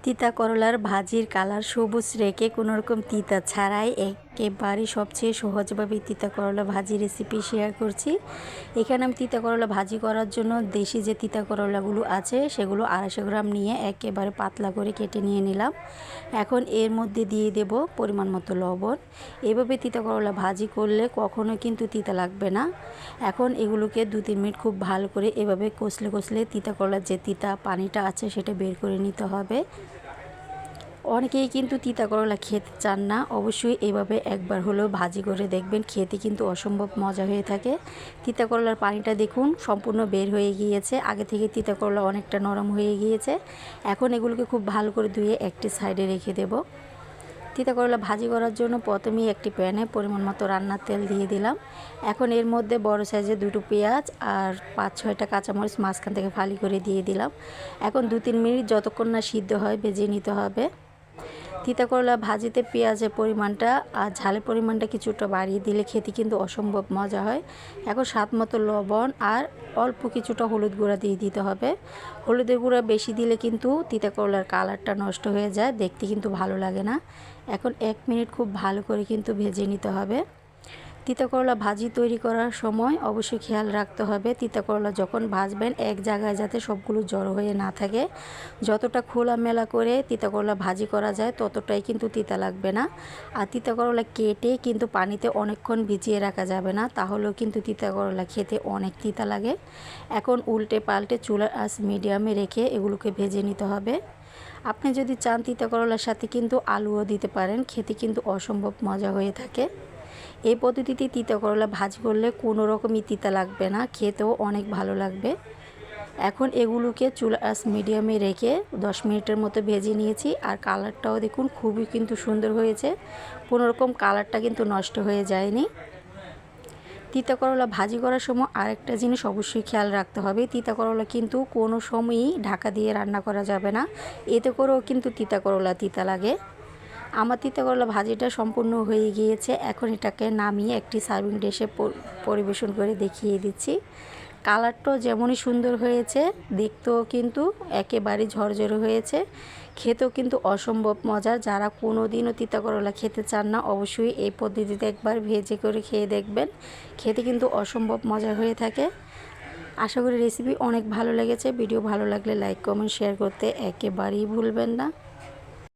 তিতা করলার ভাজির কালার সবুজ রেখে কোনো রকম তিতা ছাড়াই একেবারে সবচেয়ে সহজভাবে তিতা করলা ভাজি রেসিপি শেয়ার করছি। এখানে আমি তিতা করলা ভাজি করার জন্য দেশি যে তিতা করলাগুলো আছে সেগুলো 250 গ্রাম নিয়ে একেবারে পাতলা করে কেটে নিয়ে নিলাম। এখন এর মধ্যে দিয়ে দেব পরিমাণ মতো লবণ। এভাবে তিতা করলা ভাজি করলে কখনো কিন্তু তিতা লাগবে না। এখন এগুলোকে 2-3 মিনিট খুব ভালো করে এভাবে কষলে কষলে তিতা করলার যে তিতা পানিটা আছে সেটা বের করে নিতে হবে। অনেকেই কিন্তু তিতা করলা খেতে চান না, অবশ্যই এভাবে একবার হলেও ভাজি করে দেখবেন, খেতে কিন্তু অসম্ভব মজা হয়ে থাকে। তিতা করলার পানিটা দেখুন সম্পূর্ণ বের হয়ে গিয়েছে, আগে থেকে তিতা করলা অনেকটা নরম হয়ে গিয়েছে। এখন এগুলোকে খুব ভালো করে ধুয়ে একটি সাইডে রেখে দেব। তিতা করলা ভাজি করার জন্য প্রথমেই একটি প্যানে পরিমাণ মতো রান্নার তেল দিয়ে দিলাম। এখন এর মধ্যে বড় সাইজের 2টো পেঁয়াজ আর 5-6টা কাঁচামরিচ মাঝখান থেকে ফালি করে দিয়ে দিলাম। এখন 2-3 মিনিট যতক্ষণ না সিদ্ধ হয় ভেজে নিতে হবে। তিতা করলা ভাজিতে পেঁয়াজের পরিমাণটা আর ঝালের পরিমাণটা কিছুটা বাড়িয়ে দিলে খেতে কিন্তু অসম্ভব মজা হয়। এখন স্বাদ মতো লবণ আর অল্প কিছুটা হলুদ গুঁড়া দিয়ে দিতে হবে। হলুদের গুঁড়া বেশি দিলে কিন্তু তিতা করলার কালারটা নষ্ট হয়ে যায়, দেখতে কিন্তু ভালো লাগে না। এখন 1 মিনিট খুব ভালো করে কিন্তু ভেজে নিতে হবে। তিতা করলা ভাজি তৈরি করার সময় অবশ্যই খেয়াল রাখতে হবে তিতা করলা যখন ভাজবেন এক জায়গায় যাতে সবগুলো জড়ো হয়ে না থাকে। যতটা খোলামেলা করে তিতা করলা ভাজি করা যায় ততটাই কিন্তু তিতা লাগবে না। আর তিতা করলা কেটে কিন্তু পানিতে অনেকক্ষণ ভিজিয়ে রাখা যাবে না, তাহলেও কিন্তু তিতা করলা খেতে অনেক তিতা লাগে। এখন উল্টে পাল্টে চুলার আঁচ মিডিয়ামে রেখে এগুলোকে ভেজে নিতে হবে। আপনি যদি চান তিতা করলার সাথে কিন্তু আলুও দিতে পারেন, খেতে কিন্তু অসম্ভব মজা হয়ে থাকে। এই পদ্ধতিতে তিতা করলা ভাজি করলে কোনো রকমই তিতা লাগবে না, খেতেও অনেক ভালো লাগবে। এখন এগুলোকে চুলার আঁচ মিডিয়ামে রেখে 10 মিনিটের মতো ভেজে নিয়েছি। আর কালারটাও দেখুন খুবই কিন্তু সুন্দর হয়েছে, কোনো রকম কালারটা কিন্তু নষ্ট হয়ে যায়নি। তিতা করলা ভাজি করার সময় আরেকটা জিনিস অবশ্যই খেয়াল রাখতে হবে, তিতা করলা কিন্তু কোনো সময়ই ঢাকা দিয়ে রান্না করা যাবে না, এতে করেও কিন্তু তিতা করলা তিতা লাগে। আমার তিতা করলা ভাজিটা সম্পূর্ণ হয়ে গিয়েছে। এখন এটাকে নামিয়ে একটি সার্ভিং ডিশে পরিবেশন করে দেখিয়ে দিচ্ছি। কালারটাও যেমনই সুন্দর হয়েছে, দেখতেও কিন্তু একেবারে ঝরঝরে হয়েছে, খেতেও কিন্তু অসম্ভব মজার। যারা কোনো দিনও তিতা করলা খেতে চান না অবশ্যই এই পদ্ধতিতে একবার ভেজে করে খেয়ে দেখবেন, খেতে কিন্তু অসম্ভব মজা হয়ে থাকে। আশা করি রেসিপি অনেক ভালো লেগেছে। ভিডিও ভালো লাগলে লাইক কমেন্ট শেয়ার করতে একেবারেই ভুলবেন না।